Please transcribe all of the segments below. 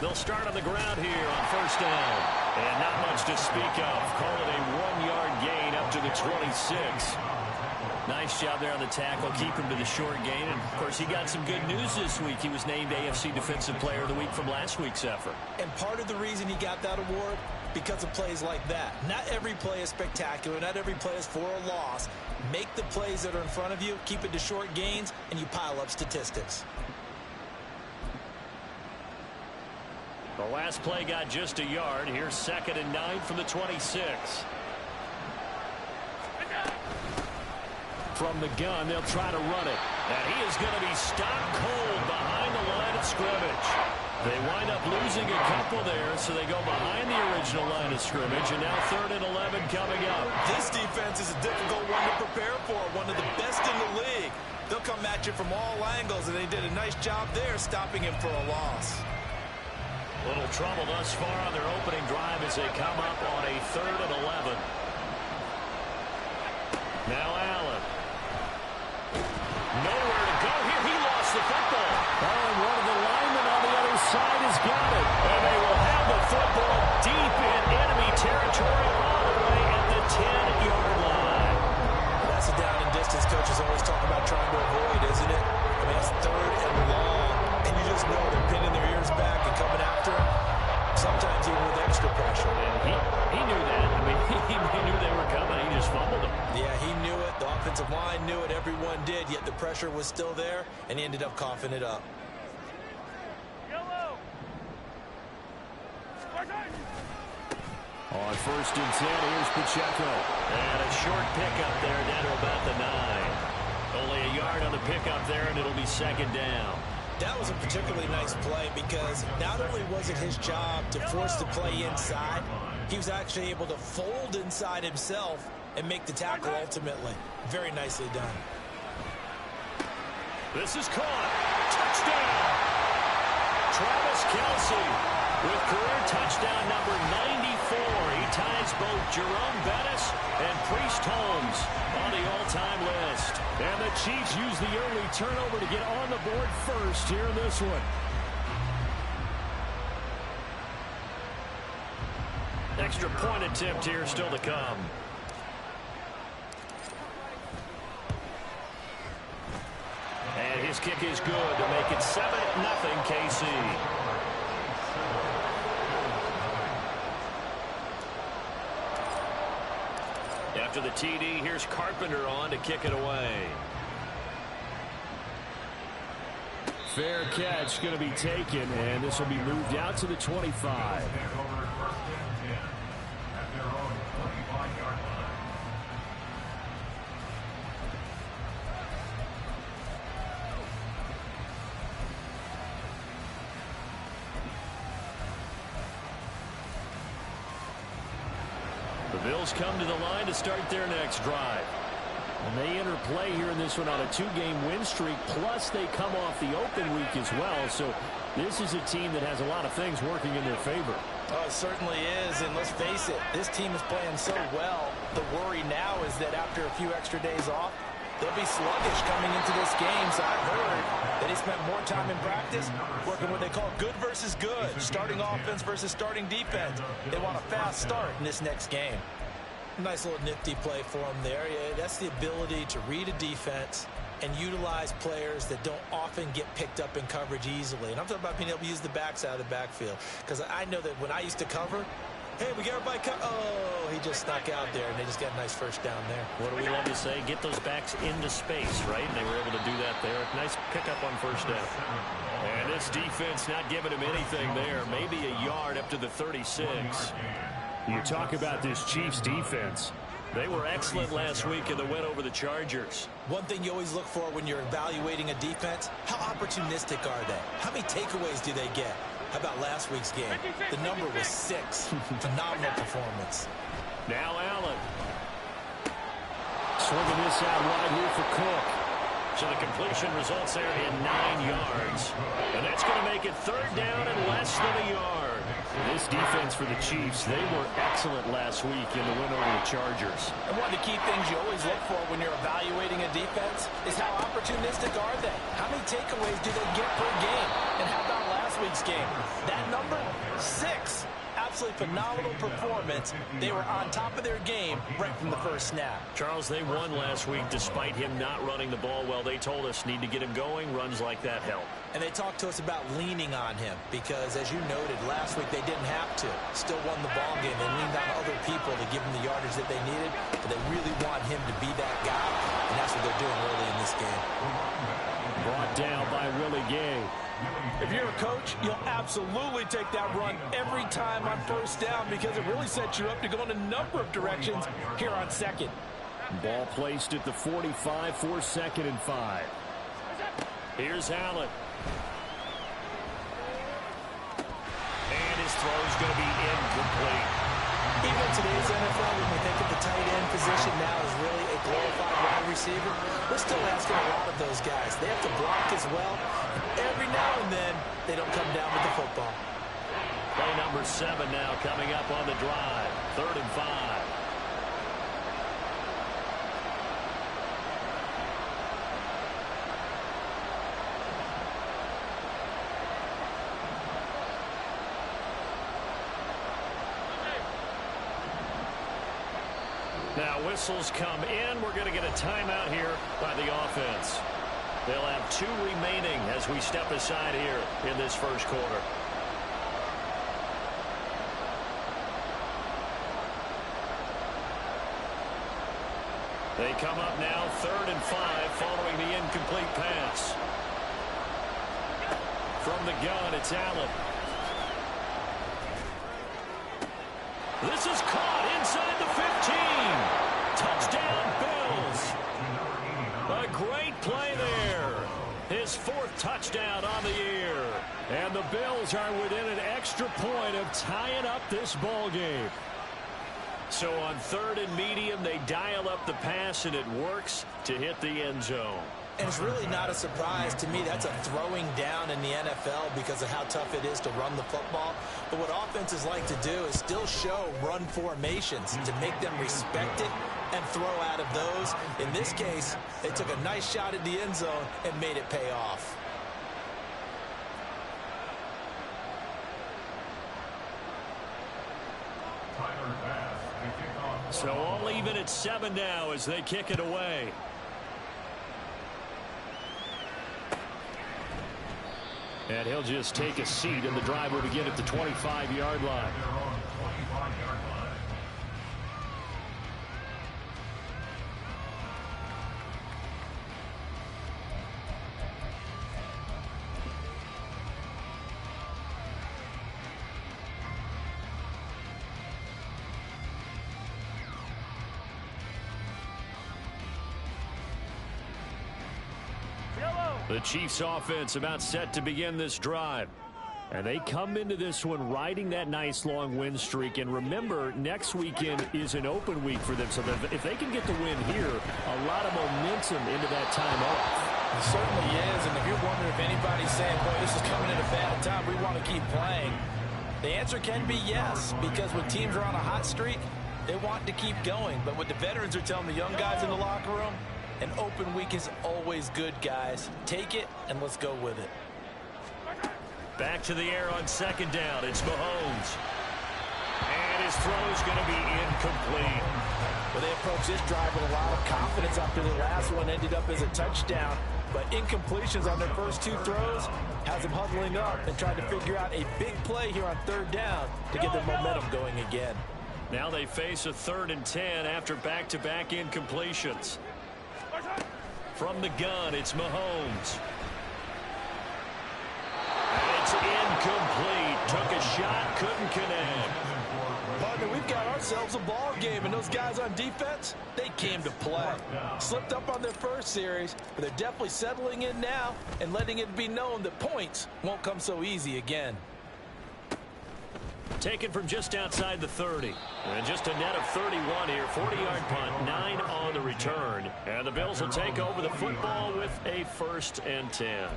They'll start on the ground here on first down. And not much to speak of. Call it a 1-yard gain up to the 26. Nice job there on the tackle. Keep him to the short gain. And, of course, he got some good news this week. He was named AFC Defensive Player of the Week from last week's effort. And part of the reason he got that award, because of plays like that. Not every play is spectacular. Not every play is for a loss. Make the plays that are in front of you, keep it to short gains, and you pile up statistics. The last play got just a yard. Here's 2nd and 9 from the 26. From the gun, they'll try to run it. And he is going to be stopped cold behind the line of scrimmage. They wind up losing a couple there, so they go behind the original line of scrimmage. And now 3rd and 11 coming up. This defense is a difficult one to prepare for. One of the best in the league. They'll come at you from all angles, and they did a nice job there stopping him for a loss. Little trouble thus far on their opening drive as they come up on a 3rd and 11. Now Allen. Nowhere to go here. He lost the football. Oh, and one of the linemen on the other side has got it. And they will have the football deep in enemy territory all the way at the 10-yard line. That's a down and distance coaches always talk about trying to avoid, isn't it? I mean, it's 3rd and long. And you just know they're pinning their ears back and coming after him, sometimes even with extra pressure. And he knew that. I mean, he knew they were coming. He just fumbled them. Yeah, he knew it. The offensive line knew it. Everyone did, yet the pressure was still there, and he ended up coughing it up. On 1st and 10, here's Pacheco. And a short pickup there down to about the 9. Only a yard on the pickup there, and it'll be 2nd down. That was a particularly nice play because not only was it his job to force the play inside, he was actually able to fold inside himself and make the tackle ultimately. Very nicely done. This is caught. Touchdown. Travis Kelce with career touchdown number 94. He ties both Jerome Bettis and Priest Holmes on the all-time list. And the Chiefs use the early turnover to get on the board first here in this one. Extra point attempt here still to come. And his kick is good to make it 7-0 KC. After the TD, here's Carpenter on to kick it away. Fair catch going to be taken, and this will be moved out to the 25. The Bills come to the line to start their next drive. And they enter play here in this one on a 2-game win streak, plus they come off the open week as well. So this is a team that has a lot of things working in their favor. Oh, it certainly is, and let's face it, this team is playing so well. The worry now is that after a few extra days off, they'll be sluggish coming into this game. So I've heard that he spent more time in practice working what they call good versus good, starting offense versus starting defense. They want a fast start in this next game. Nice little nifty play for him there. Yeah, that's the ability to read a defense and utilize players that don't often get picked up in coverage easily. And I'm talking about being able to use the backs out of the backfield. Because I know that when I used to cover, hey, we got everybody oh, he just snuck out there, and they just got a nice first down there. What do we love to say? Get those backs into space, right? And they were able to do that there. Nice pickup on first down. And this defense not giving him anything there. Maybe a yard up to the 36. You talk about this Chiefs defense. They were excellent last week in the win over the Chargers. One thing you always look for when you're evaluating a defense, how opportunistic are they? How many takeaways do they get? How about last week's game? The number was 6. Phenomenal performance. Now Allen. Swinging this out wide here for Cook. So the completion results there in 9 yards. And that's going to make it 3rd down and less than a yard. This defense for the Chiefs, they were excellent last week in the win over the Chargers. And one of the key things you always look for when you're evaluating a defense is how opportunistic are they? How many takeaways do they get per game? And how about last last week's game. That number, 6. Absolutely phenomenal performance. They were on top of their game right from the first snap. Charles, they won last week despite him not running the ball well. They told us need to get him going. Runs like that help. And they talked to us about leaning on him because, as you noted, last week they didn't have to. Still won the ball game. They leaned on other people to give them the yardage that they needed, but they really want him to be that guy, and that's what they're doing early in this game. Brought down by Willie Gay. If you're a coach, you'll absolutely take that run every time on first down because it really sets you up to go in a number of directions here on second. Ball placed at the 45 for 2nd and 5. Here's Allen. And his throw's going to be incomplete. Even in today's NFL, when we think of the tight end position now as really a glorified wide receiver, we're still asking a lot of those guys. They have to block as well. Every now and then, they don't come down with the football. Play number 7 now coming up on the drive. 3rd and 5. Now whistles come in. We're going to get a timeout here by the offense. They'll have 2 remaining as we step aside here in this first quarter. They come up now 3rd and 5 following the incomplete pass. From the gun, it's Allen. This is caught inside the 15. Touchdown, Bills. A great play there. His 4th touchdown on the year. And the Bills are within an extra point of tying up this ball game. So on 3rd and medium, they dial up the pass, and it works to hit the end zone. And it's really not a surprise to me. That's a throwing down in the NFL because of how tough it is to run the football. But what offenses like to do is still show run formations to make them respect it and throw out of those. In this case, they took a nice shot at the end zone and made it pay off. So all even at 7 now as they kick it away. And he'll just take a seat, and the drive will begin at the 25-yard line. The Chiefs offense about set to begin this drive. And they come into this one riding that nice long win streak. And remember, next weekend is an open week for them. So if they can get the win here, a lot of momentum into that time off. It certainly is. And if you're wondering if anybody's saying, boy, this is coming at a bad time, we want to keep playing, the answer can be yes. Because when teams are on a hot streak, they want to keep going. But what the veterans are telling the young guys in the locker room, an open week is always good, guys. Take it, and let's go with it. Back to the air on 2nd down. It's Mahomes. And his throw's going to be incomplete. Well, they approached this drive with a lot of confidence after the last one ended up as a touchdown. But incompletions on their first 2 throws has them huddling up and trying to figure out a big play here on 3rd down to get their momentum going again. Now they face a 3rd and 10 after back-to-back incompletions. From the gun, it's Mahomes. And it's incomplete. Took a shot, couldn't connect. Partner, we've got ourselves a ball game, and those guys on defense, they came to play. Slipped up on their first series, but they're definitely settling in now and letting it be known that points won't come so easy again. Taken from just outside the 30. And just a net of 31 here. 40-yard punt, 9 on the return. And the Bills will take over the football with a 1st and 10.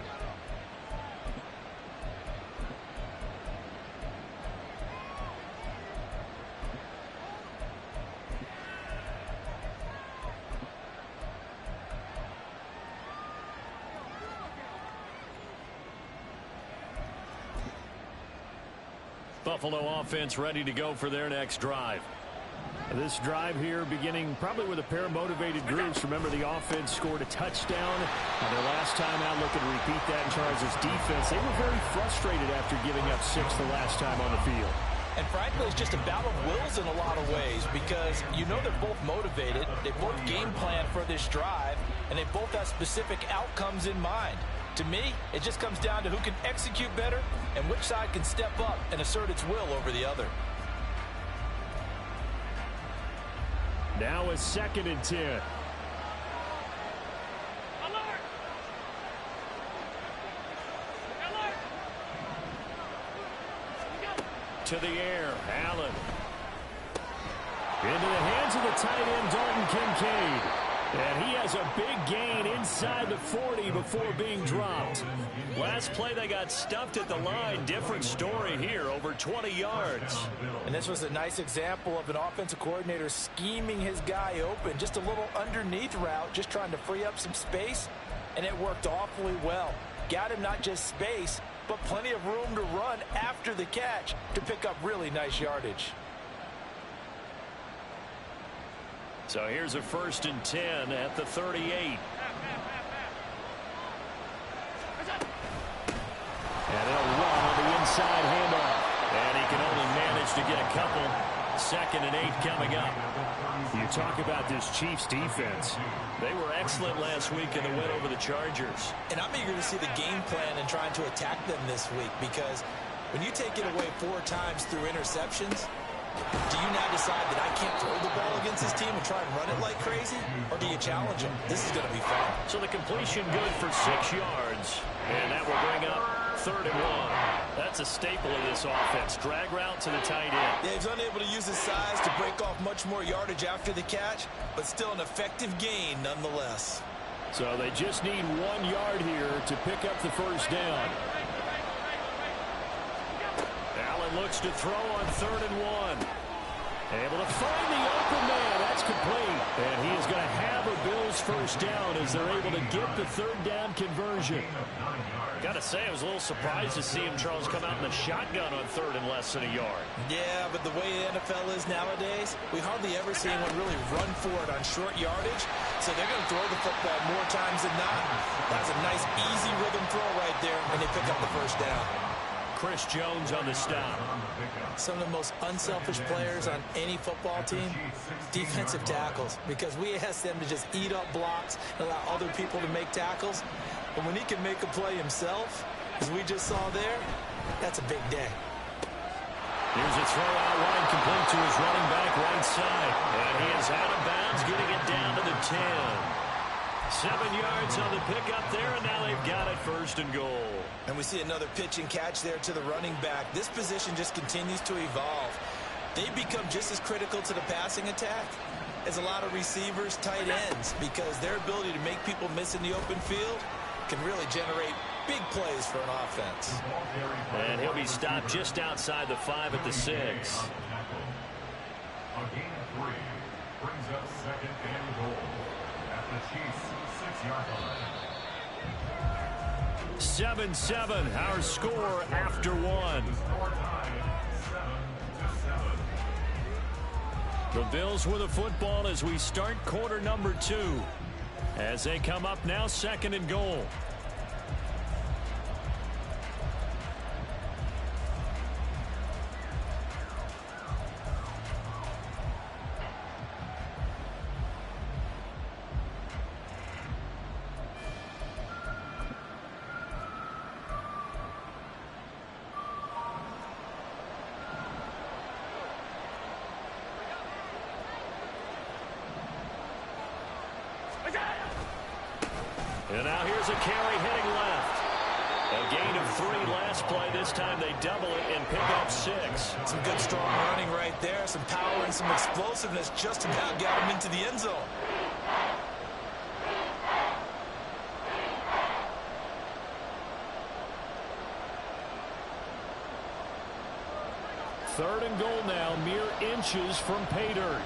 Buffalo offense ready to go for their next drive. This drive here beginning probably with a pair of motivated groups. Remember, the offense scored a touchdown. Their last time out, looking to repeat that in Chargers defense. They were very frustrated after giving up 6 the last time on the field. And frankly, it's just a battle of wills in a lot of ways because you know they're both motivated. They both game plan for this drive, and they both have specific outcomes in mind. To me, it just comes down to who can execute better and which side can step up and assert its will over the other. Now a 2nd and 10. To the air, Allen. Into the hands of the tight end, Dalton Kincaid. And he has a big gain inside the 40 before being dropped. Last play, they got stuffed at the line. Different story here, over 20 yards. And this was a nice example of an offensive coordinator scheming his guy open. Just a little underneath route, just trying to free up some space. And it worked awfully well. Got him not just space, but plenty of room to run after the catch to pick up really nice yardage. So here's a 1st and 10 at the 38. And they'll run on the inside handoff. And he can only manage to get a couple. 2nd and 8 coming up. You talk about this Chiefs defense. They were excellent last week in the win over the Chargers. And I'm eager to see the game plan and trying to attack them this week because when you take it away 4 times through interceptions, do you now decide that I can't throw the ball against this team and try and run it like crazy? Or do you challenge them? This is going to be fun. So the completion good for 6 yards. And that will bring up 3rd and 1. That's a staple of this offense. Drag route to the tight end. Yeah, he's unable to use his size to break off much more yardage after the catch, but still an effective gain nonetheless. So they just need 1 yard here to pick up the 1st down. Allen looks to throw on 3rd and 1. Able to find the open man. That's complete. And he is going to have a Bills 1st down as they're able to get the 3rd down conversion. Got to say, I was a little surprised to see him, Charles, come out in the shotgun on 3rd and less than a yard. Yeah, but the way the NFL is nowadays, we hardly ever see anyone really run for it on short yardage. So they're going to throw the football more times than not. That's a nice, easy rhythm throw right there, and they pick up the 1st down. Chris Jones on the stop. Some of the most unselfish players on any football team, defensive tackles, because we ask them to just eat up blocks and allow other people to make tackles. But when he can make a play himself, as we just saw there, that's a big day. Here's a throw out wide, complete to his running back right side. And he is out of bounds, getting it down to the 10. 7 yards on the pickup there, and now they've got it 1st and goal. And we see another pitch and catch there to the running back. This position just continues to evolve. They become just as critical to the passing attack as a lot of receivers, tight ends, because their ability to make people miss in the open field can really generate big plays for an offense. And he'll be stopped just outside the 5 at the 6. A gain of 3 brings up 2nd and goal at the Chiefs 6-yard line. 7-7, our score after 1. The Bills with the football as we start quarter number 2. As they come up now, 2nd and goal. And now here's a carry heading left. A gain of 3 last play. This time they double it and pick up 6. Some good strong running right there. Some power and some explosiveness just about got him into the end zone. Third and goal now, mere inches from pay dirt.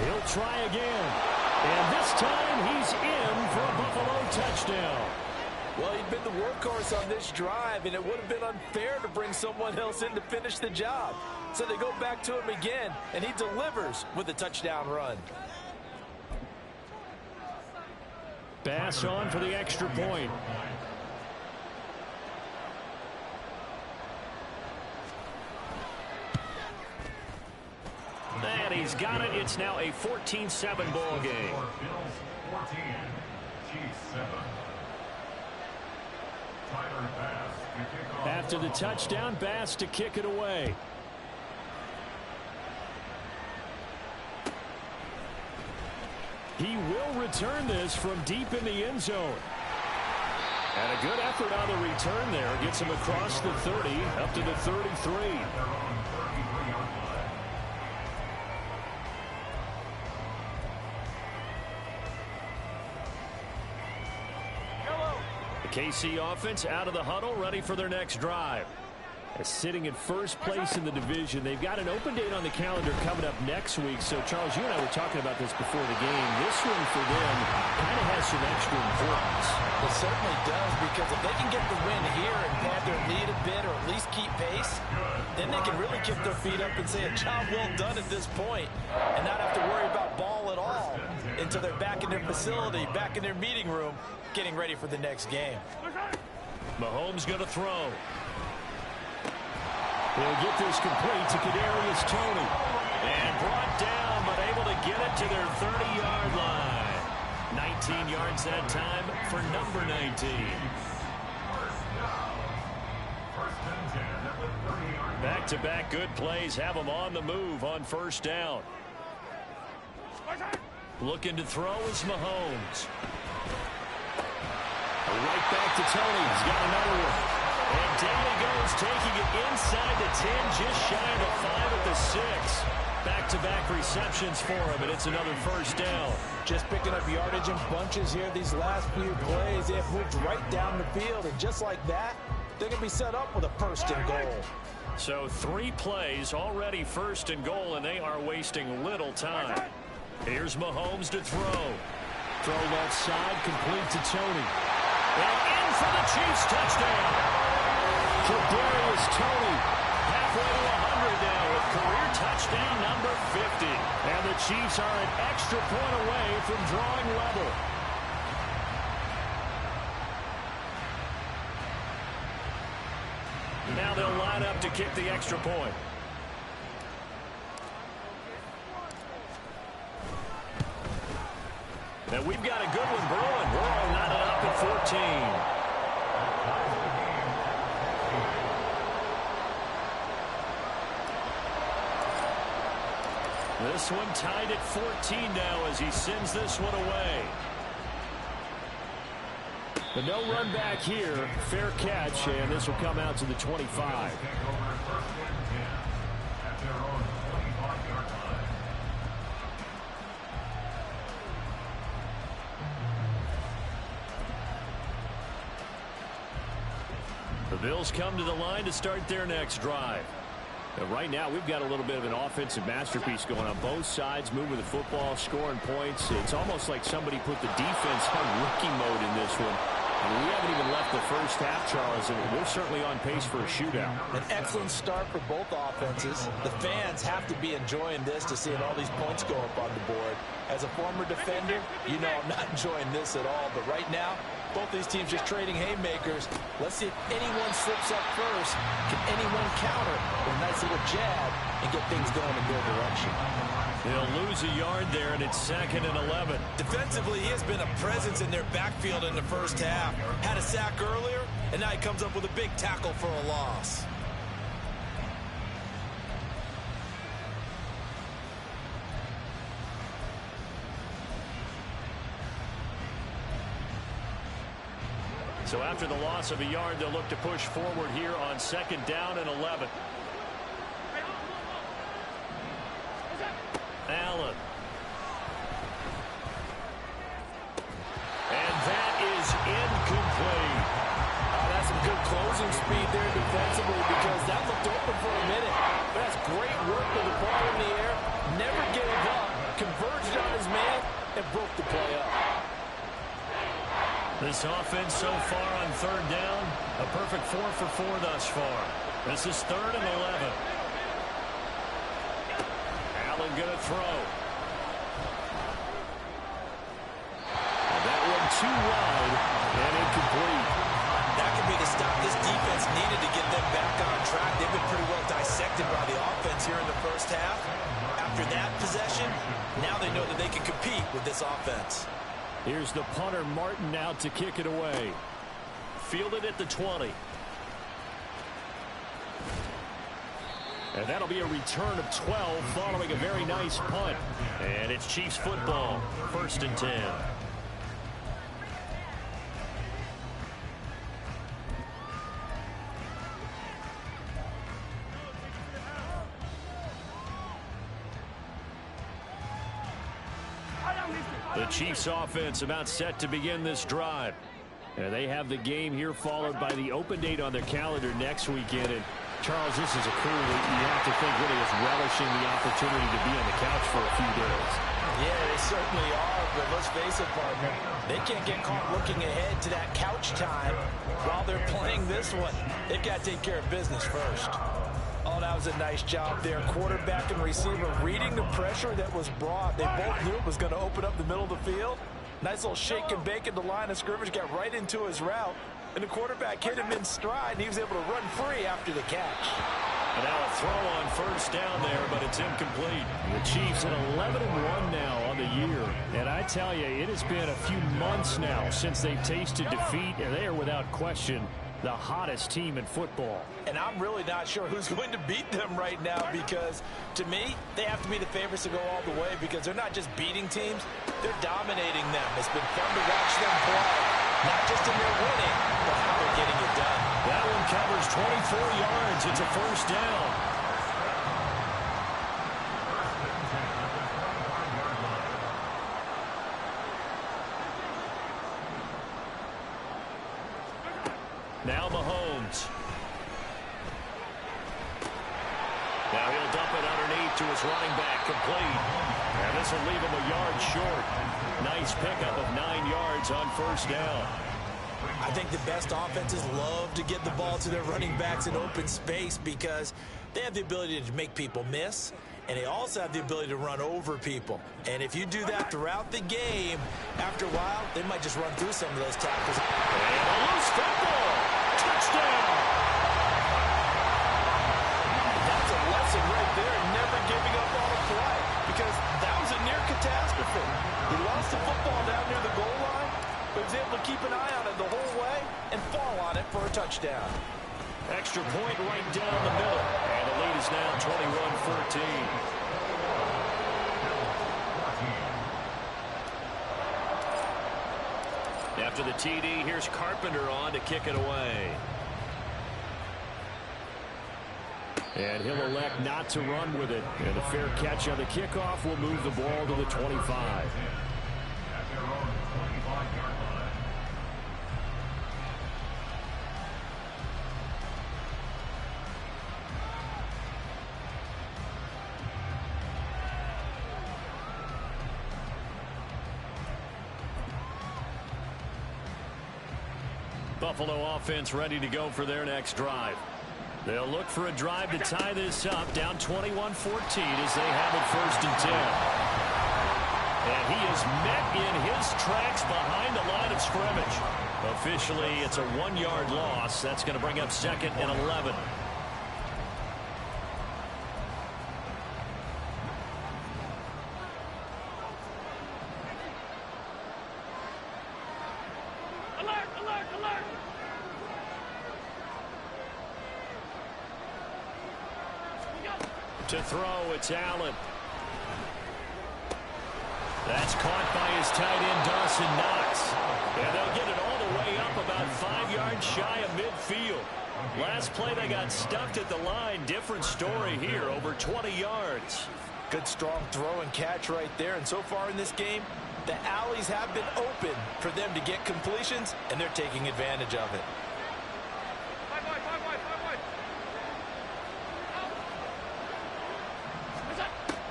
He'll try again. And this time he's in for a Buffalo touchdown. Well, he'd been the workhorse on this drive, and it would have been unfair to bring someone else in to finish the job. So they go back to him again, and he delivers with a touchdown run. Pass on for the extra point. And he's got it. It's now a 14-7 ball game. Bills 14, Chiefs 7. Tyler Bass to kick off. After the touchdown, Bass to kick it away. He will return this from deep in the end zone. And a good effort on the return there. Gets him across the 30, up to the 33. KC offense out of the huddle, ready for their next drive. Sitting in first place in the division. They've got an open date on the calendar coming up next week. So, Charles, you and I were talking about this before the game. This one for them kind of has some extra importance. It certainly does, because if they can get the win here and pad their lead a bit or at least keep pace, then they can really kick their feet up and say a job well done at this point and not have to worry about ball at all until they're back in their facility, back in their meeting room, getting ready for the next game. Mahomes going to throw. They'll get this complete to Kadarius Toney. And brought down, but able to get it to their 30-yard line. 19 yards that time for number 19. Back-to-back good plays have them on the move on first down. Looking to throw is Mahomes. Right back to Toney. He's got another one. And down he goes, taking it inside the 10, just shy of the 5 at the 6. Back-to-back receptions for him, and it's another first down. Just picking up yardage in bunches here these last few plays. They have moved right down the field, and just like that, they're going to be set up with a first and goal. So 3 plays, already first and goal, and they are wasting little time. Here's Mahomes to throw. Throw left side, complete to Toney. And in for the Chiefs touchdown. Kadarius Toney, halfway to 100 now with career touchdown number 50. And the Chiefs are an extra point away from drawing level. Now they'll line up to kick the extra point. Now we've got a good one brewing. We're all knotted up at 14. This one tied at 14 now as he sends this one away. But no run back here. Fair catch, and this will come out to the 25. The Bills come to the line to start their next drive. But right now, we've got a little bit of an offensive masterpiece going on both sides, moving the football, scoring points. It's almost like somebody put the defense on rookie mode in this one. And we haven't even left the first half, Charles, and we're certainly on pace for a shootout. An excellent start for both offenses. The fans have to be enjoying this to seeing all these points go up on the board. As a former defender, you know I'm not enjoying this at all. But right now, both these teams just trading haymakers. Let's see if anyone slips up first. Can anyone counter with a nice little jab and get things going in their direction? They'll lose a yard there, and it's 2nd and 11. Defensively, he has been a presence in their backfield in the first half. Had a sack earlier, and now he comes up with a big tackle for a loss. So after the loss of a yard, they'll look to push forward here on 2nd down and 11. Allen. And that is incomplete. That's some good closing speed there defensively, because that looked open for a minute. But that's great work with the ball in the air. Never gave up. Converged on his man and broke the play up. This offense so far on third down, a perfect 4 for 4 thus far. This is 3rd and 11. Allen going to throw. And that one too wide and incomplete. That could be the stop this defense needed to get them back on track. They've been pretty well dissected by the offense here in the first half. After that possession, now they know that they can compete with this offense. Here's the punter, Martin, out to kick it away. Fielded at the 20. And that'll be a return of 12 following a very nice punt. And it's Chiefs football, 1st and 10. The Chiefs offense about set to begin this drive. And they have the game here followed by the open date on their calendar next weekend. And Charles, this is a crew that you have to think really is relishing the opportunity to be on the couch for a few days. Yeah, they certainly are, but let's face it, partner. They can't get caught looking ahead to that couch time while they're playing this one. They've got to take care of business first. Oh, that was a nice job there. Quarterback and receiver reading the pressure that was brought. They both knew it was going to open up the middle of the field. Nice little shake and bake at the line of scrimmage, got right into his route. And the quarterback hit him in stride, and he was able to run free after the catch. And now a throw on first down there, but it's incomplete. The Chiefs at 11-1 now on the year. And I tell you, it has been a few months now since they've tasted defeat, and they are without question the hottest team in football. And I'm really not sure who's going to beat them right now because, to me, they have to be the favorites to go all the way because they're not just beating teams, they're dominating them. It's been fun to watch them play, not just in their winning, but how they're getting it done. That one covers 24 yards. It's a first down. Now Mahomes. Now he'll dump it underneath to his running back, complete. And this will leave him a yard short. Nice pickup of 9 yards on first down. I think the best offenses love to get the ball to their running backs in open space because they have the ability to make people miss, and they also have the ability to run over people. And if you do that throughout the game, after a while, they might just run through some of those tackles. And a loose football. Touchdown. That's a lesson right there, never giving up on a play, because that was a near catastrophe. He lost the football down near the goal line, but he was able to keep an eye on it the whole way and fall on it for a touchdown. Extra point right down the middle. And the lead is now 21-14. After the TD, here's Carpenter on to kick it away. And he'll elect not to run with it. And a fair catch on the kickoff will move the ball to the 25. Buffalo offense ready to go for their next drive. They'll look for a drive to tie this up, down 21-14 as they have it 1st and 10. And he is met in his tracks behind the line of scrimmage. Officially, it's a 1-yard loss. That's going to bring up 2nd and 11. To throw, it's Allen. That's caught by his tight end, Dawson Knox. And they'll get it all the way up about 5 yards shy of midfield. Last play, they got stuck at the line. Different story here, over 20 yards. Good, strong throw and catch right there. And so far in this game, the alleys have been open for them to get completions, and they're taking advantage of it.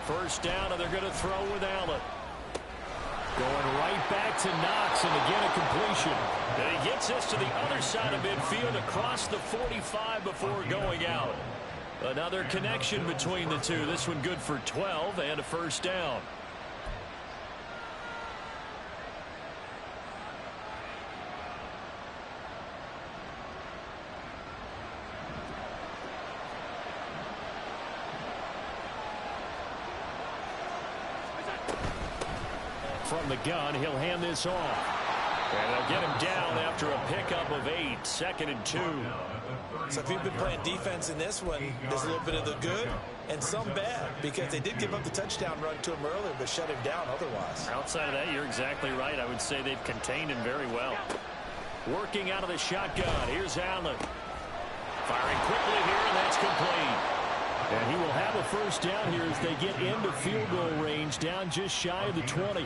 First down, and they're going to throw with Allen. Going right back to Knox, and again a completion. And he gets this to the other side of midfield across the 45 before going out. Another connection between the two. This one good for 12 and a first down. From the gun, he'll hand this off. And they'll get him down after a pickup of 8, 2nd and 2. So if you've been playing defense in this one, there's a little bit of the good and some bad, because they did give up the touchdown run to him earlier, but shut him down otherwise. Outside of that, you're exactly right. I would say they've contained him very well. Working out of the shotgun. Here's Allen. Firing quickly here, and that's complete. And he will have a first down here as they get into field goal range, down just shy of the 20.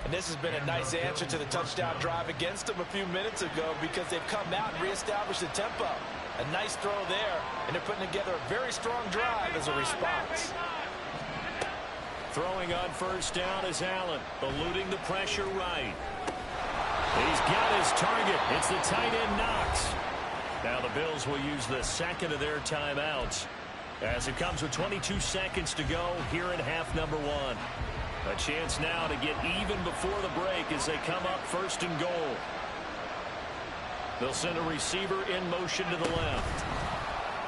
And this has been a nice answer to the touchdown drive against them a few minutes ago, because they've come out and reestablished the tempo. A nice throw there, and they're putting together a very strong drive as a response. Throwing on first down is Allen, eluding the pressure right. He's got his target. It's the tight end Knox. Now the Bills will use the second of their timeouts, as it comes with 22 seconds to go here in half number 1. A chance now to get even before the break as they come up 1st and goal. They'll send a receiver in motion to the left.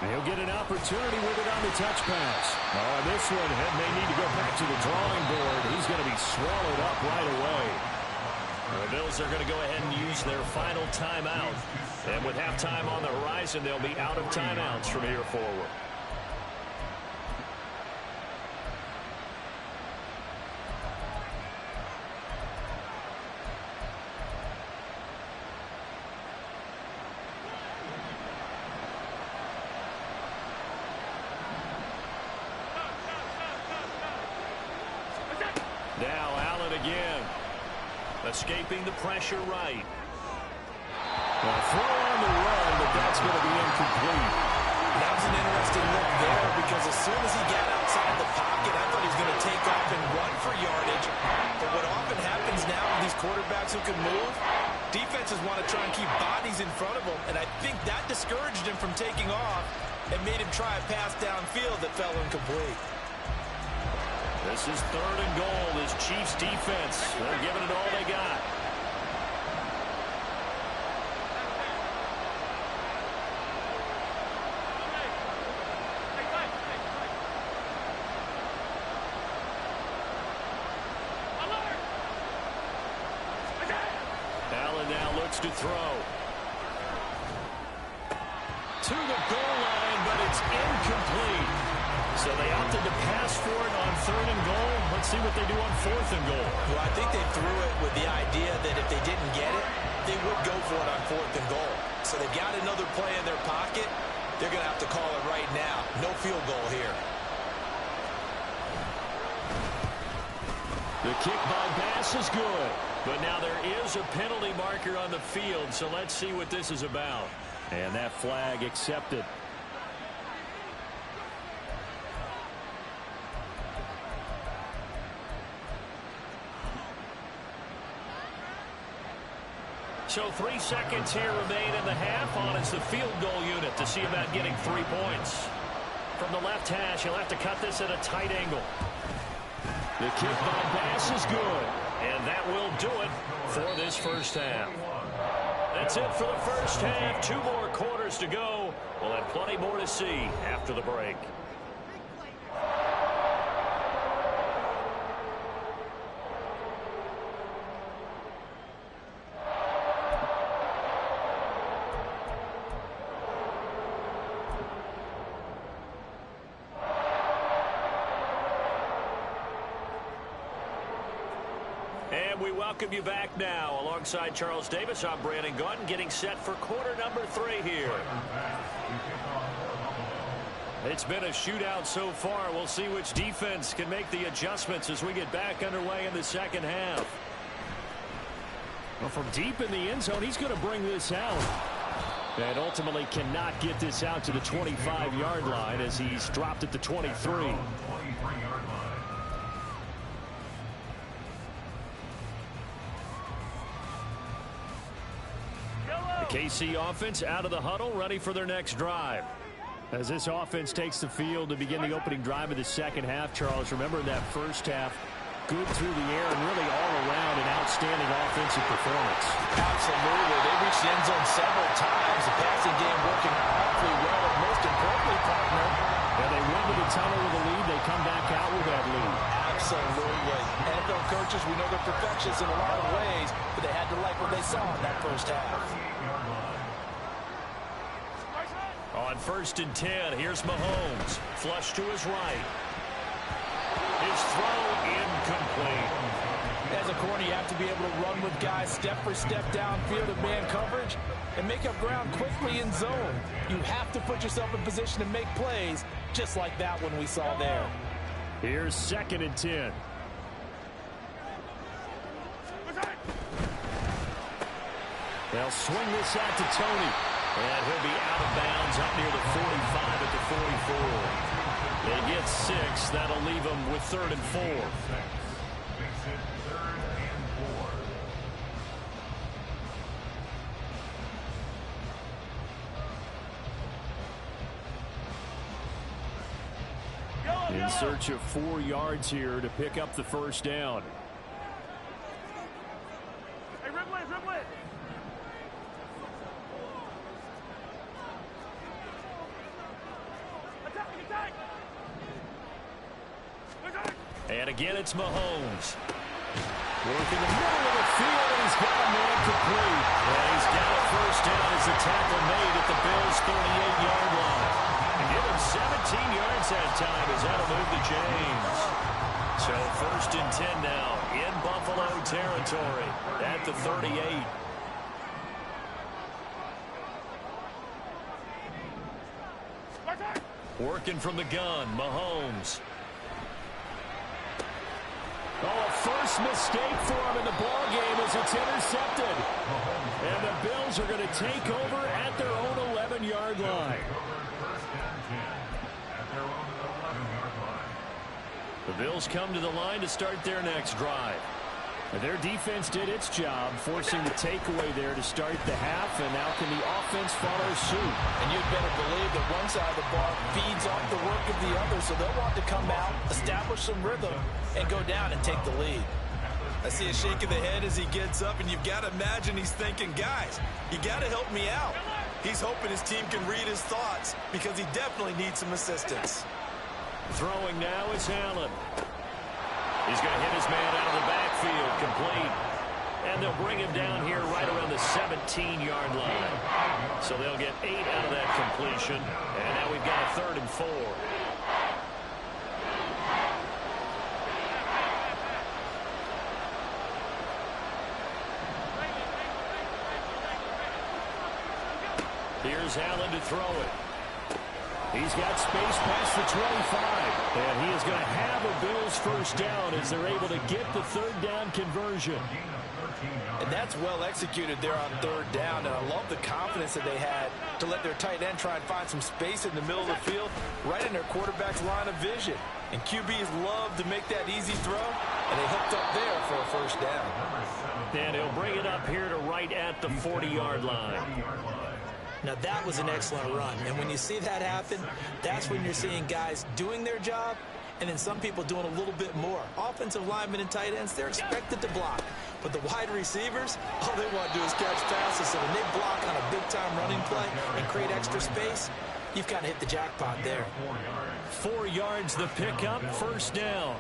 He'll get an opportunity with it on the touch pass. Oh, this one may need to go back to the drawing board. He's going to be swallowed up right away. The Bills are going to go ahead and use their final timeout. And with halftime on the horizon, they'll be out of timeouts from here forward. Now Allen again. Escaping the pressure right. A throw on the run, but that's going to be incomplete. That was an interesting look there, because as soon as he got outside the pocket, I thought he was going to take off and run for yardage. But what often happens now with these quarterbacks who can move, defenses want to try and keep bodies in front of them, and I think that discouraged him from taking off and made him try a pass downfield that fell incomplete. This is 3rd and goal. This Chiefs defense, they're giving it all they got. Allen now looks to throw. To the goal line, but it's incomplete. So they opted to pass for it on 3rd and goal. Let's see what they do on 4th and goal. Well, I think they threw it with the idea that if they didn't get it, they would go for it on 4th and goal. So they've got another play in their pocket. They're going to have to call it right now. No field goal here. The kick by Bass is good. But now there is a penalty marker on the field, so let's see what this is about. And that flag accepted. So 3 seconds here remain in the half. On is the field goal unit to see about getting 3 points. From the left hash, he'll have to cut this at a tight angle. The kick by Bass is good. And that will do it for this first half. That's it for the first half. 2 more quarters to go. We'll have plenty more to see after the break. And we welcome you back now. Alongside Charles Davis, I'm Brandon Gaudin, getting set for quarter number 3 here. It's been a shootout so far. We'll see which defense can make the adjustments as we get back underway in the second half. Well, from deep in the end zone, he's going to bring this out. And ultimately cannot get this out to the 25-yard line as he's dropped at the 23. KC offense out of the huddle, ready for their next drive. As this offense takes the field to begin the opening drive of the second half, Charles, remember in that first half, good through the air and really all around an outstanding offensive performance. Absolutely. They reached the end zone several times. The passing game working awfully well, and most importantly, partner. And they went to the tunnel with a lead. They come back out with that lead. Absolutely. NFL coaches, we know they're perfectionists in a lot of ways, but they had to like what they saw in that first half. On 1st and 10, here's Mahomes. Flush to his right. His throw incomplete. As a corner, you have to be able to run with guys step for step downfield in man coverage and make up ground quickly in zone. You have to put yourself in position to make plays, just like that one we saw there. Here's 2nd and 10. They'll swing this out to Tony. And he'll be out of bounds up near the 45 at the 44. They get 6. That'll leave them with 3rd and 4. In search of 4 yards here to pick up the first down. Hey, dribble it. And again, it's Mahomes. Working the middle of the field, and he's got a man complete. And he's got a first down as the tackle made at the Bills' 38-yard line. And give him 17 yards that time as that'll move to James. So 1st and 10 now in Buffalo territory at the 38. Working from the gun, Mahomes. Oh, a first mistake for him in the ball game as it's intercepted. And the Bills are going to take over at their own 11-yard line. The Bills come to the line to start their next drive. Their defense did its job, forcing the takeaway there to start the half, and now can the offense follow suit? And you'd better believe that one side of the ball feeds off the work of the other, so they'll want to come out, establish some rhythm, and go down and take the lead. I see a shake of the head as he gets up, and you've got to imagine he's thinking, guys, you got to help me out. He's hoping his team can read his thoughts because he definitely needs some assistance. Throwing now is Allen. He's going to hit his man out of the backfield, complete. And they'll bring him down here right around the 17-yard line. So they'll get 8 out of that completion. And now we've got a 3rd and 4. Here's Allen to throw it. He's got space past the 25. And he is going to have a Bills first down as they're able to get the 3rd down conversion. And that's well executed there on 3rd down. And I love the confidence that they had to let their tight end try and find some space in the middle of the field, right in their quarterback's line of vision. And QBs love to make that easy throw, and they hooked up there for a first down. And he'll bring it up here to right at the 40-yard line. Now, that was an excellent run. And when you see that happen, that's when you're seeing guys doing their job and then some people doing a little bit more. Offensive linemen and tight ends, they're expected to block. But the wide receivers, all they want to do is catch passes. So when they block on a big-time running play and create extra space, you've got to hit the jackpot there. 4 yards the pickup, first down.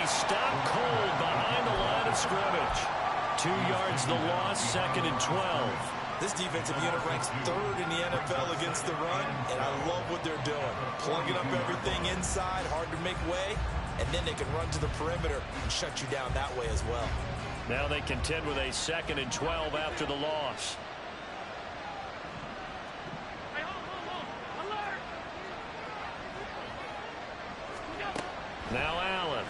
Stopped cold behind the line of scrimmage. 2 yards the loss, 2nd and 12. This defensive unit ranks 3rd in the NFL against the run, and I love what they're doing. Plugging up everything inside, hard to make way, and then they can run to the perimeter and shut you down that way as well. Now they contend with a 2nd and 12 after the loss. Now Allen.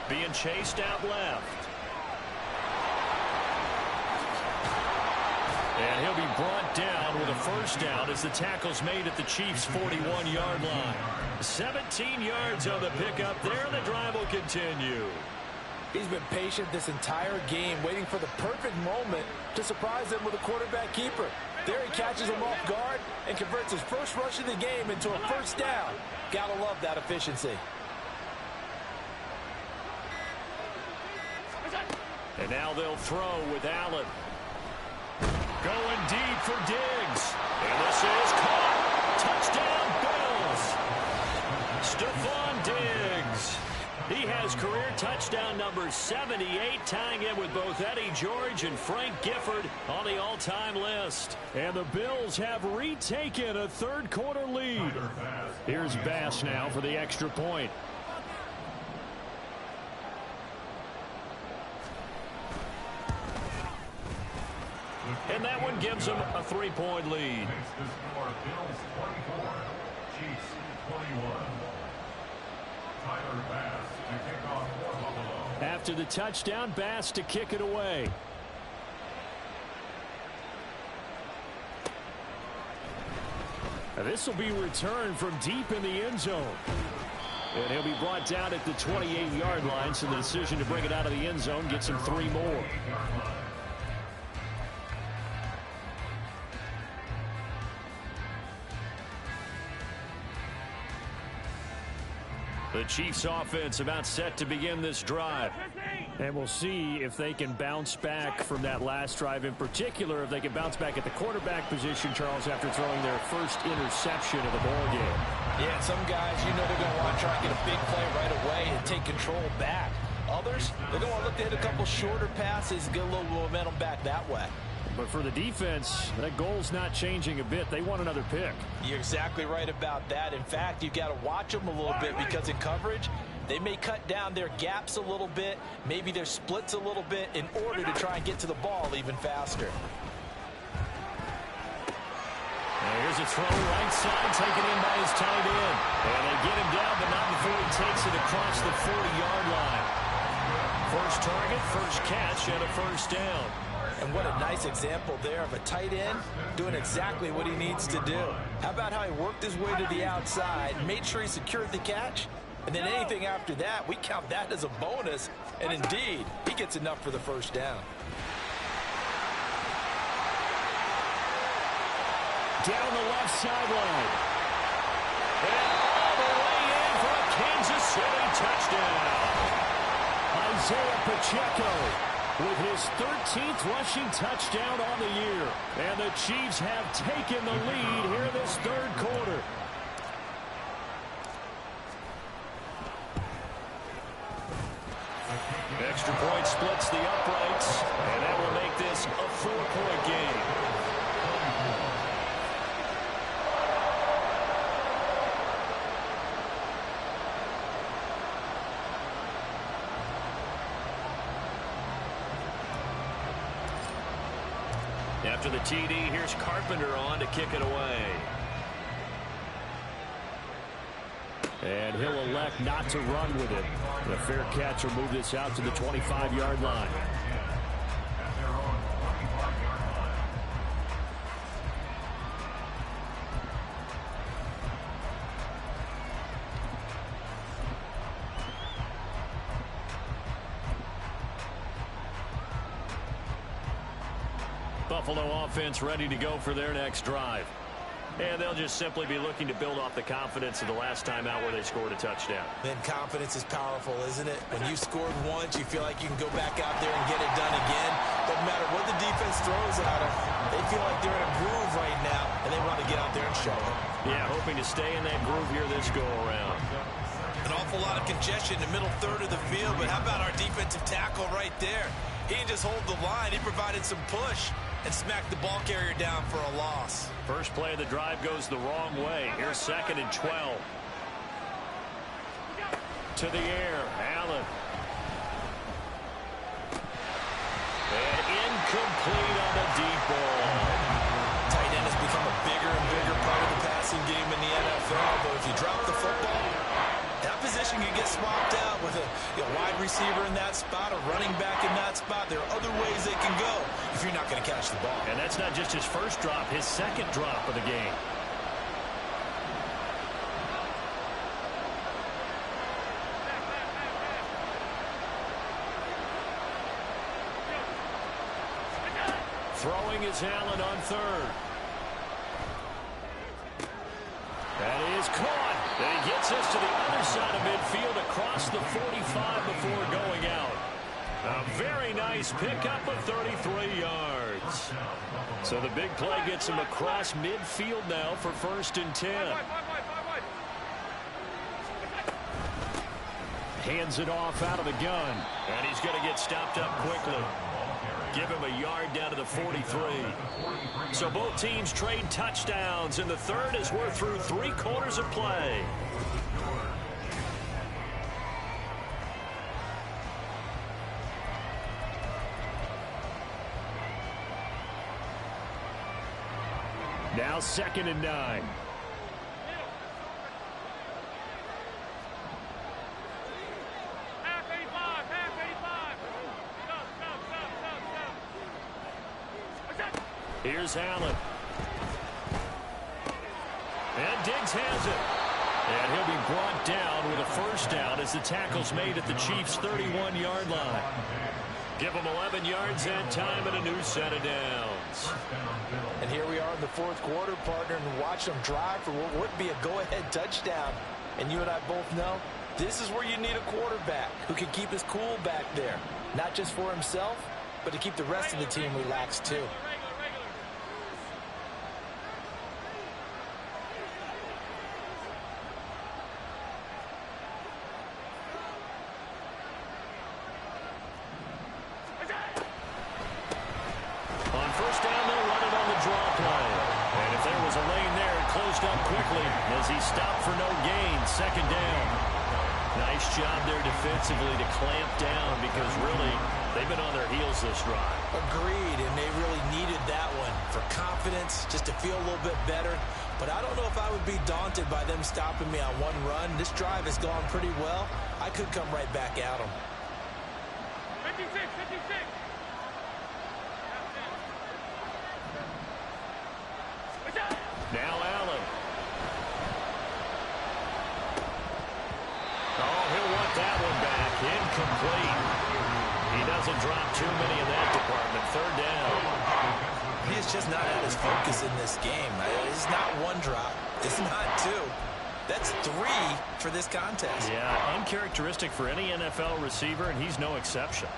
Being chased out left. And he'll be brought down with a first down as the tackle's made at the Chiefs' 41-yard line. 17 yards on the pickup there. The drive will continue. He's been patient this entire game, waiting for the perfect moment to surprise them with a quarterback keeper. There he catches him off guard and converts his first rush of the game into a first down. Gotta love that efficiency. And now they'll throw with Allen. Going deep for Diggs. And this is caught. Touchdown, Bills. Stephon Diggs. He has career touchdown number 78, tying it with both Eddie George and Frank Gifford on the all-time list. And the Bills have retaken a third-quarter lead. Here's Bass now for the extra point. And that one gives them a 3-point lead. Bills 24, Chiefs 21. Tyler Bass to kick off for Buffalo. After the touchdown, Bass to kick it away. This will be returned from deep in the end zone. And he'll be brought down at the 28-yard line, so the decision to bring it out of the end zone gets him 3 more. The Chiefs offense about set to begin this drive. And we'll see if they can bounce back from that last drive, in particular if they can bounce back at the quarterback position, Charles, after throwing their first interception of the ball game. Yeah, some guys, you know, they're going to want to try and get a big play right away and take control back. Others, they're going to want to look to hit a couple shorter passes, get a little momentum back that way. But for the defense, that goal's not changing a bit. They want another pick. You're exactly right about that. In fact, you've got to watch them a little bit because in coverage, they may cut down their gaps a little bit, maybe their splits a little bit in order to try and get to the ball even faster. Now here's a throw right side, taken in by his tight end. And they get him down, but not before he takes it across the 40-yard line. First target, first catch, and a first down. And what a nice example there of a tight end doing exactly what he needs to do. How about how he worked his way to the outside, made sure he secured the catch, and then anything after that, we count that as a bonus. And indeed, he gets enough for the first down. Down the left sideline. And all the way in for a Kansas City touchdown. Isaiah Pacheco with his 13th rushing touchdown on the year. And the Chiefs have taken the lead here this third quarter. Extra point splits the uprights, and that will make this a 4-point game. After the TD, here's Carpenter on to kick it away. And he'll elect not to run with it. The fair catch will move this out to the 25-yard line. Buffalo offense ready to go for their next drive. And they'll just simply be looking to build off the confidence of the last time out where they scored a touchdown. Then confidence is powerful, isn't it? When you scored once, you feel like you can go back out there and get it done again. Doesn't matter what the defense throws at them. They feel like they're in a groove right now, and they want to get out there and show it. Yeah, hoping to stay in that groove here this go-around. An awful lot of congestion in the middle third of the field, but how about our defensive tackle right there? He didn't just hold the line. He provided some push and smacked the ball carrier down for a loss. First play of the drive goes the wrong way. Here's 2nd and 12. To the air, Allen. And incomplete on the deep ball. Tight end has become a bigger and bigger part of the passing game in the NFL, but if you drop the football, that position situation could get swapped out with a wide receiver in that spot, a running back in that spot. There are other ways they can go if you're not going to catch the ball. And that's not just his first drop, his second drop of the game. Throwing is Allen on third. That is caught. And he gets us to the other side of midfield across the 45 before going out. A very nice pickup of 33 yards. So the big play gets him across midfield now for 1st and 10. Hands it off out of the gun. And he's going to get stopped up quickly. Give him a yard down to the 43. So both teams trade touchdowns, and the third as we're through 3 quarters of play. Now 2nd and 9. Here's Allen. And Diggs has it. And he'll be brought down with a first down as the tackle's made at the Chiefs' 31-yard line. Give them 11 yards and time and a new set of downs. And here we are in the 4th quarter, partner, and watch them drive for what would be a go-ahead touchdown. And you and I both know this is where you need a quarterback who can keep his cool back there. Not just for himself, but to keep the rest of the team relaxed too. On first down, they'll run it on the draw play. And if there was a lane there, it closed up quickly as he stopped for no gain. 2nd down. Nice job there defensively to clamp down because really they've been on their heels this drive. Agreed, and they really needed that one for confidence, just to feel a little bit better. But I don't know if I would be daunted by them stopping me on one run. This drive has gone pretty well. I could come right back at them. 56, 56. Now Allen. Oh, he'll want that one back. Incomplete. He doesn't drop too many in that department. 3rd down. He is just not at his focus in this game. It's not one drop. It's not 2. That's 3 for this contest. Yeah, uncharacteristic for any NFL receiver, and he's no exception.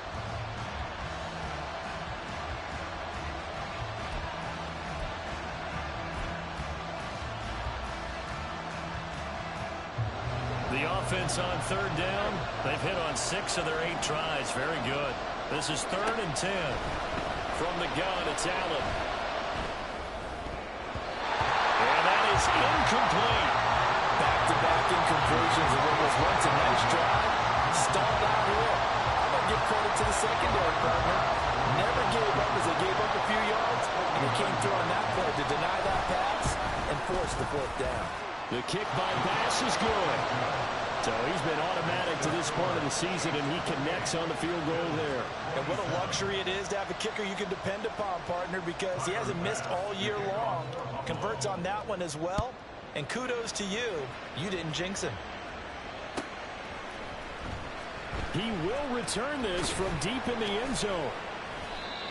The offense on 3rd down. They've hit on 6 of their 8 tries. Very good. This is 3rd and 10. From the gun, it's Allen. And that is incomplete. Back-to-back incompletions, and what was once a nice drive stalled out here. I'm going to give credit to the secondary, partner. Never gave up as they gave up a few yards, and they came through on that play to deny that pass and force the 4th down. The kick by Bass is good. So he's been automatic to this point of the season, and he connects on the field goal there. And what a luxury it is to have a kicker you can depend upon, partner, because he hasn't missed all year long. Converts on that one as well. And kudos to you. You didn't jinx him. He will return this from deep in the end zone.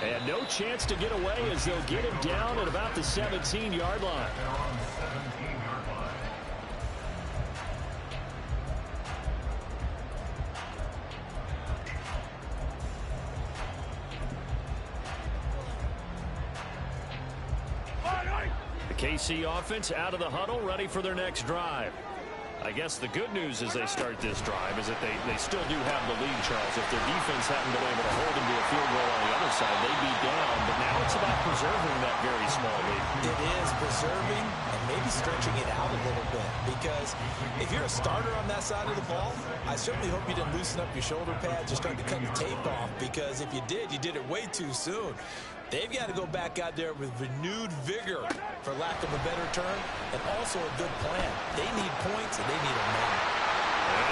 And no chance to get away as they'll get him down at about the 17-yard line. KC offense out of the huddle, ready for their next drive. I guess the good news as they start this drive is that they still do have the lead, Charles. If their defense hadn't been able to hold them to a field goal on the other side, they'd be down. But now it's about preserving that very small lead. It is preserving and maybe stretching it out a little bit. Because if you're a starter on that side of the ball, I certainly hope you didn't loosen up your shoulder pads or start to cut the tape off. Because if you did it way too soon. They've got to go back out there with renewed vigor, for lack of a better term, and also a good plan. They need points, and they need them now.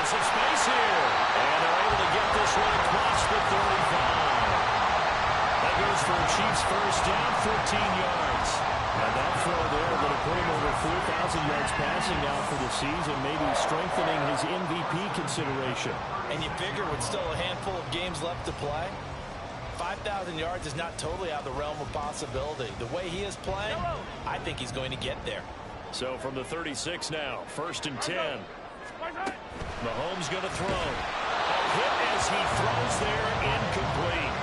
It's a space here. And they're able to get this one across the 35. That goes for a Chiefs first down, 14 yards. And that throw there going to put him over 4,000 yards passing now for the season, maybe strengthening his MVP consideration. And you figure with still a handful of games left to play, 5,000 yards is not totally out of the realm of possibility. The way he is playing, I think he's going to get there. So from the 36 now, 1st and 10. Mahomes going to throw. A hit as he throws there, incomplete.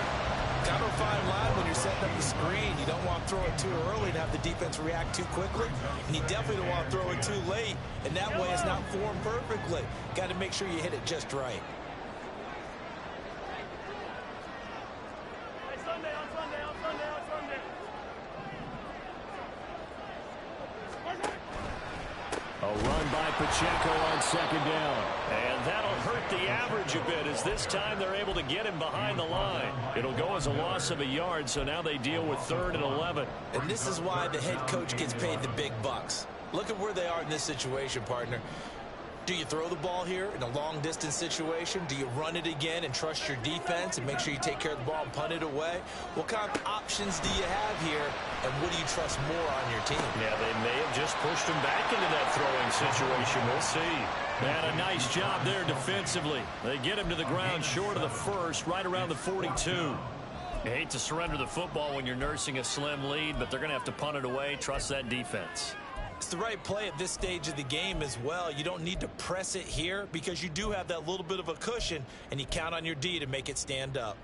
Kind of a fine line when you're setting up the screen. You don't want to throw it too early and have the defense react too quickly. And you definitely don't want to throw it too late. And that way it's not formed perfectly. Got to make sure you hit it just right. A run by Pacheco on 2nd down. And that'll hurt the average a bit as this time they're able to get him behind the line. It'll go as a loss of a yard, so now they deal with 3rd and 11. And this is why the head coach gets paid the big bucks. Look at where they are in this situation, partner. Do you throw the ball here in a long-distance situation? Do you run it again and trust your defense and make sure you take care of the ball and punt it away? What kind of options do you have here, and what do you trust more on your team? Yeah, they may have just pushed him back into that throwing situation. We'll see. And a nice job there defensively. They get him to the ground short of the 1st, right around the 42. You hate to surrender the football when you're nursing a slim lead, but they're going to have to punt it away. Trust that defense. It's the right play at this stage of the game as well. You don't need to press it here because you do have that little bit of a cushion, and you count on your D to make it stand up.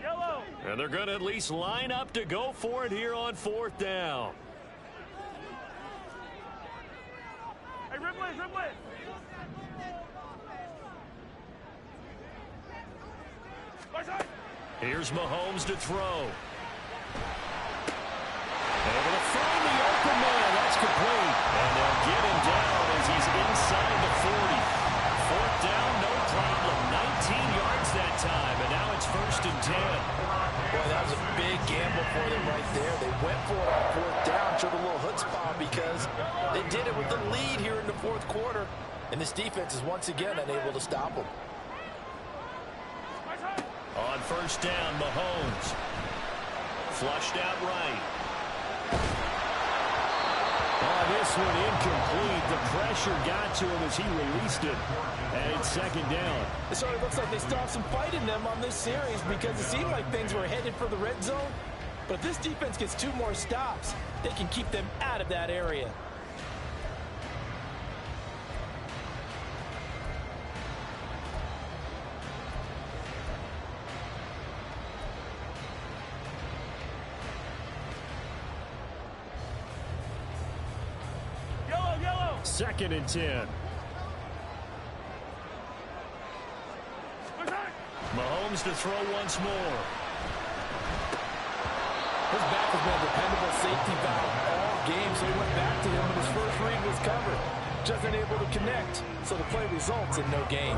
Yellow. And they're going to at least line up to go for it here on 4th down. Hey, Ripley, Ripley. Here's Mahomes to throw. Able to find the open man. That's complete. And they'll get him down as he's inside the 40. 4th down, no problem. 19 yards that time. And now it's 1st and 10. Boy, that was a big gamble for them right there. They went for it on 4th down, showed a little chutzpah because they did it with the lead here in the 4th quarter. And this defense is once again unable to stop them. On 1st down, Mahomes. Flushed out right. Oh, this one incomplete. The pressure got to him as he released it. And it's 2nd down. It sort of looks like they still have some fight in them on this series because it seemed like things were headed for the red zone. But if this defense gets 2 more stops, they can keep them out of that area. Yellow, yellow. 2nd and 10. Mahomes to throw once more. His back has been a dependable safety valve all game, so he went back to him when his first read was covered. Just unable to connect, so the play results in no gain.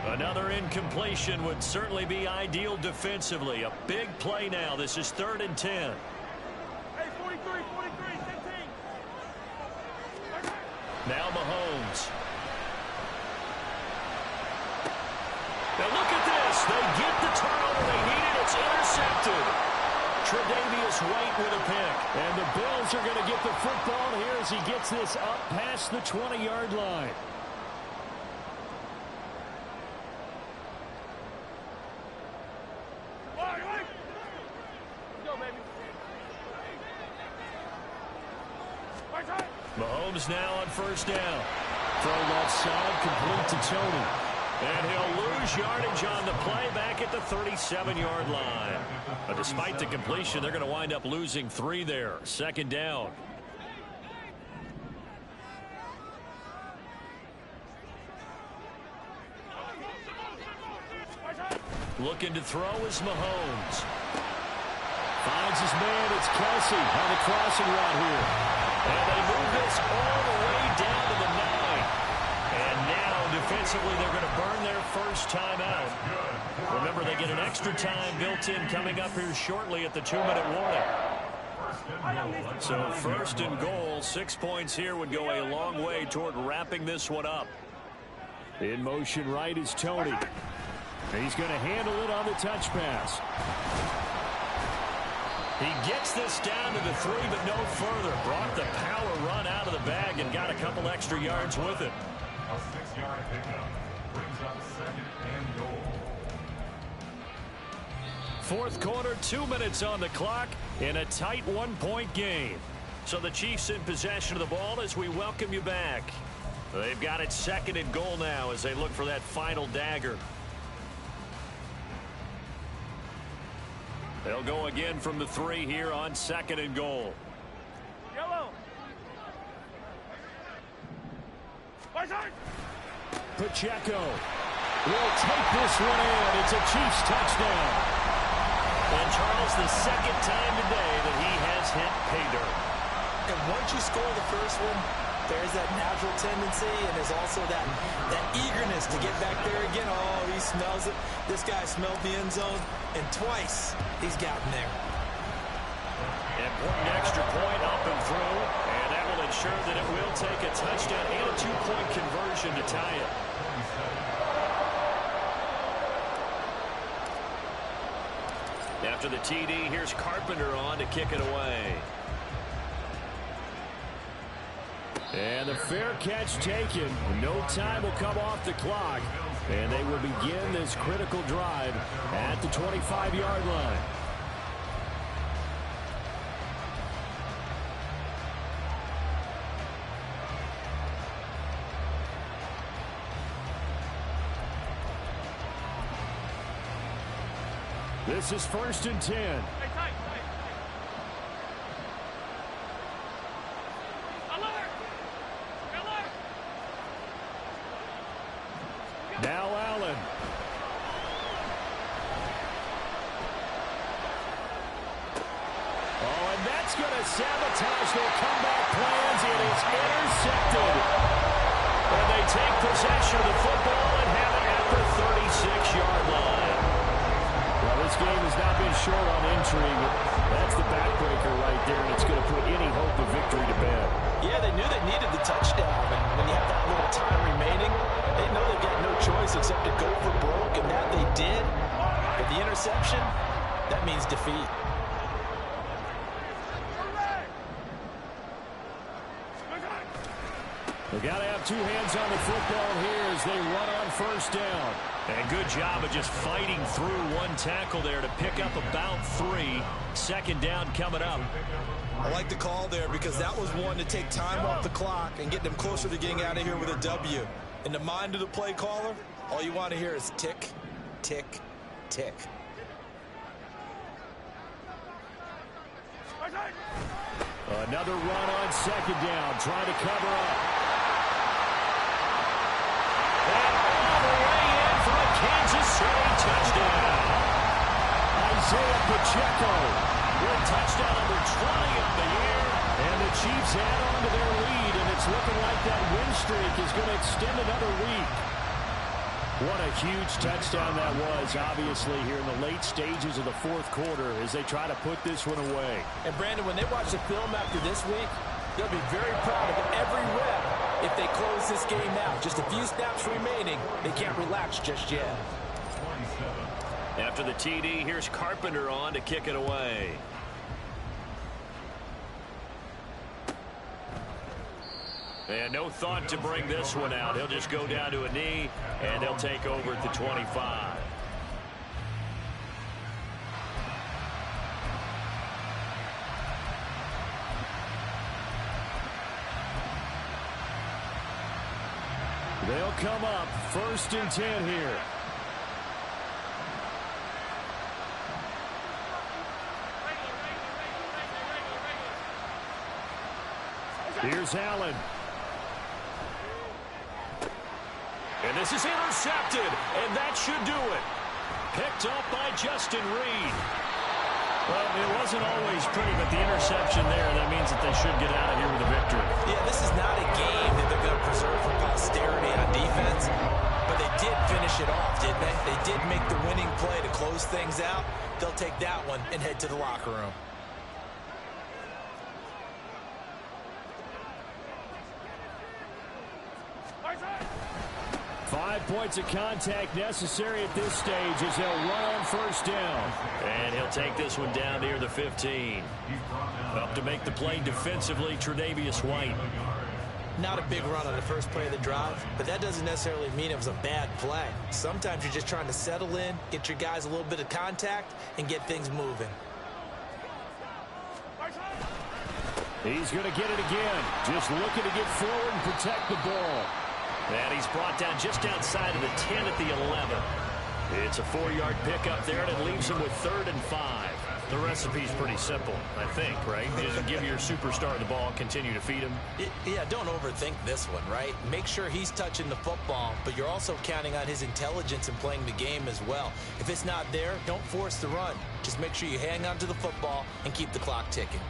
Another incompletion would certainly be ideal defensively. A big play now. This is 3rd and 10. Hey, 43, 15. Now Mahomes. Now look at this. They get the turnover they needed. It's intercepted. Tre'Davious White with a pick. And the Bills are going to get the football here as he gets this up past the 20-yard line. Mahomes now on 1st down. Throw left side, complete to Tony. And he'll lose yardage on the play back at the 37-yard line. But despite the completion, they're going to wind up losing 3 there. 2nd down. Looking to throw is Mahomes. Finds his man. It's Kelsey on the crossing route here. And they move this all the way down to the 9. And now, defensively, they're going to burn their first time out. Remember, they get an extra time built in coming up here shortly at the 2-minute warning. So first and goal, 6 points here would go a long way toward wrapping this one up. In motion right is Tony. He's going to handle it on the touch pass. He gets this down to the 3, but no further. Brought the power run out of the bag and got a couple extra yards with it. A 6-yard pickup brings up second and goal. Fourth quarter, 2 minutes on the clock in a tight 1-point game. So the Chiefs in possession of the ball as we welcome you back. They've got it second and goal now as they look for that final dagger. They'll go again from the 3 here on second and goal. Yellow. Pacheco will take this one in. It's a Chiefs touchdown. And Charles, the second time today that he has hit pay dirt. And once you score the first one, there's that natural tendency, and there's also that eagerness to get back there again. Oh, he smells it. This guy smelled the end zone, and twice he's gotten there. Important extra point up and through, and that will ensure that it will take a touchdown and a 2-point conversion to tie it. After the TD, here's Carpenter on to kick it away. And the fair catch taken. No time will come off the clock. And they will begin this critical drive at the 25-yard line. This is first and 10. Hey, tight. Now Allen. Oh, and that's going to sabotage their comeback plans. It is intercepted. And they take possession of the football and have it at the 36-yard line. Well, this game has not been short on intrigue. That's the backbreaker right there, and it's going to put any hope of victory to bed. Yeah, they knew they needed the touchdown, and when you have that little time remaining, they know they've got no choice except to go for broke, and that they did. But the interception, that means defeat. They've got to have two hands on the football here as they run on first down. And good job of just fighting through one tackle there to pick up about 3. Second down coming up. I like the call there because that was one to take time off the clock and get them closer to getting out of here with a W. In the mind of the play caller, all you want to hear is tick, tick, tick. Another run on second down, trying to cover up. And all the way in for a Kansas City touchdown. Isaiah Pacheco with touchdown number 20 of the year. And the Chiefs add on to their lead, and it's looking like that win streak is going to extend another week. What a huge touchdown that was, obviously, here in the late stages of the fourth quarter as they try to put this one away. And, Brandon, when they watch the film after this week, they'll be very proud of every rep if they close this game out. Just a few snaps remaining. They can't relax just yet. After the TD, here's Carpenter on to kick it away. And no thought to bring this one out. He'll just go down to a knee, and they'll take over at the 25. They'll come up first and 10 here. Here's Allen. And this is intercepted, and that should do it. Picked up by Justin Reed. Well, it wasn't always pretty, but the interception there, that means that they should get out of here with a victory. Yeah, this is not a game that they're going to preserve for posterity on defense, but they did finish it off, didn't they? They did make the winning play to close things out. They'll take that one and head to the locker room. 5 points of contact necessary at this stage as he'll run on first down. And he'll take this one down near the 15. Up to make the play defensively, Tre'Davious White. Not a big run on the first play of the drive, but that doesn't necessarily mean it was a bad play. Sometimes you're just trying to settle in, get your guys a little bit of contact, and get things moving. He's going to get it again. Just looking to get forward and protect the ball. And he's brought down just outside of the 10 at the 11. It's a 4-yard pickup there, and it leaves him with 3rd and 5. The recipe's pretty simple, I think, right? Just give your superstar the ball, continue to feed him. Yeah, don't overthink this one, right? Make sure he's touching the football, but you're also counting on his intelligence in playing the game as well. If it's not there, don't force the run. Just make sure you hang on to the football and keep the clock ticking.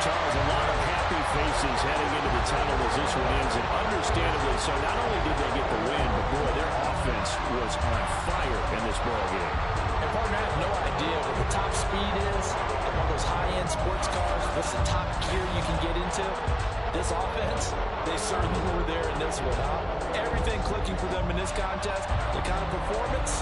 Charles, a lot of happy faces heading into the tunnel as this one ends, and understandably so. Not only did they get the win, but boy, their offense was on fire in this ball game. And partner, I have no idea what the top speed is on one of those high-end sports cars. What's the top gear you can get into? This offense, they certainly were there in this one, huh? Everything clicking for them in this contest. The kind of performance